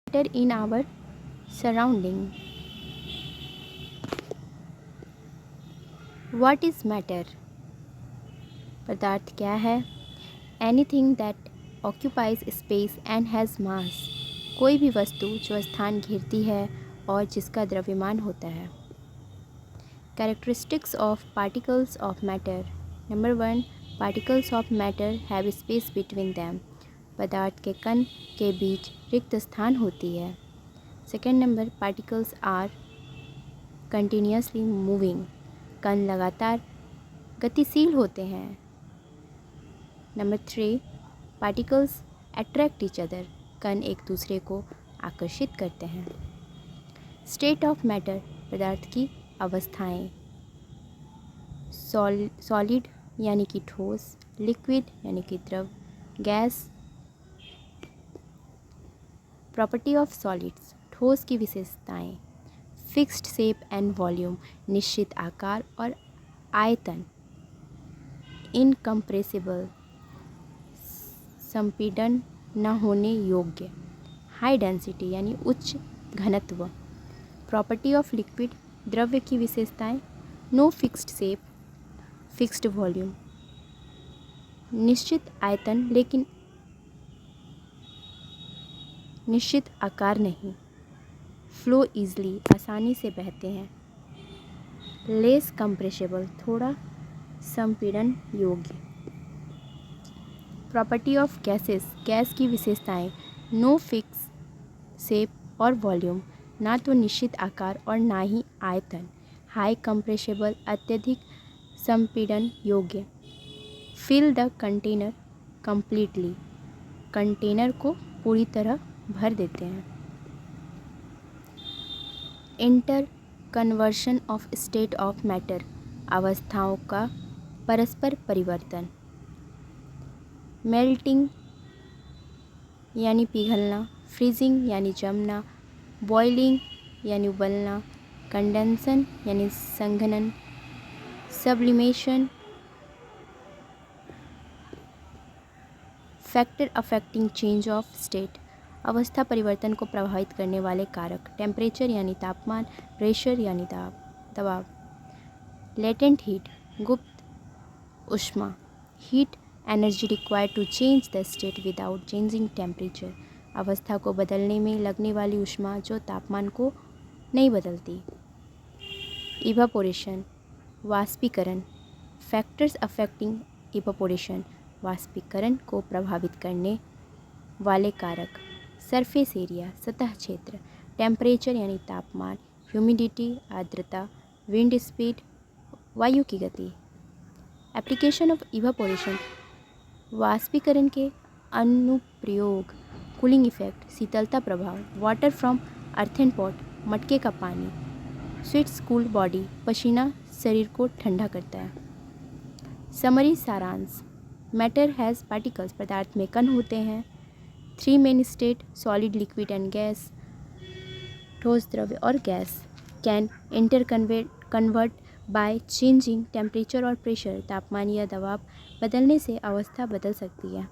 matter in our surrounding. What is matter? पदार्थ क्या है? Anything that occupies space and has mass. कोई भी वस्तु जो स्थान घेरती है और जिसका द्रव्यमान होता है. Characteristics of particles of matter. Number 1. Particles of matter have space between them. पदार्थ के कण के बीच रिक्त स्थान होती है. Second number, particles are continuously moving. कण लगातार गतिशील होते हैं. Number 3, particles attract each other. कण एक दूसरे को आकर्षित करते हैं. स्टेट ऑफ मैटर, पदार्थ की अवस्थाएं. सॉलिड यानी कि ठोस, लिक्विड यानी कि द्रव, गैस. प्रॉपर्टी ऑफ सॉलिड्स, ठोस की विशेषताएं. फिक्स्ड शेप एंड वॉल्यूम, निश्चित आकार और आयतन. इनकम्प्रेसिबल, संपीड़न न होने योग्य. हाई डेंसिटी यानी उच्च घनत्व. प्रॉपर्टी ऑफ लिक्विड, द्रव्य की विशेषताएं. No fixed shape, fixed volume, निश्चित आयतन लेकिन निश्चित आकार नहीं. फ्लो ईजली, आसानी से बहते हैं. लेस कंप्रेसिबल, थोड़ा संपीड़न योग्य. प्रॉपर्टी ऑफ गैसेस, गैस की विशेषताएं. नो फिक्स शेप और वॉल्यूम, ना तो निश्चित आकार और ना ही आयतन. हाई कंप्रेसिबल, अत्यधिक संपीड़न योग्य. Fill the container completely, container को पूरी तरह भर देते हैं. Interconversion of state of matter, अवस्थाओं का परस्पर परिवर्तन. मेल्टिंग यानी पिघलना, फ्रीजिंग यानी जमना, बॉइलिंग यानी उबलना, कंडेंसन यानी संघनन, sublimation. Factor affecting change of state, अवस्था परिवर्तन को प्रभावित करने वाले कारक. टेम्परेचर यानी तापमान, प्रेशर यानी दबाव. लेटेंट हीट, गुप्त ऊष्मा. Heat energy required to change the state without changing temperature, अवस्था को बदलने में लगने वाली ऊष्मा जो तापमान को नहीं बदलती. इवापोरेशन, वाष्पीकरण. फैक्टर्स अफेक्टिंग इवापोरेशन, वाष्पीकरण को प्रभावित करने वाले कारक. सरफेस एरिया, सतह क्षेत्र. टेम्परेचर यानी तापमान, ह्यूमिडिटी आर्द्रता, विंड स्पीड वायु की गति. एप्लीकेशन ऑफ इवापोरेशन, वाष्पीकरण के अनुप्रयोग. कूलिंग इफेक्ट, शीतलता प्रभाव. वाटर फ्रॉम अर्थन पॉट, मटके का पानी. स्वीट्स कूल बॉडी, पसीना शरीर को ठंडा करता है. समरी, सारांश. मैटर हैज़ पार्टिकल्स, पदार्थ में कण होते हैं. 3 main state, solid, liquid and gas. ठोस, द्रव्य और gas. Can convert by changing temperature और प्रेशर, तापमान या दबाव बदलने से अवस्था बदल सकती है.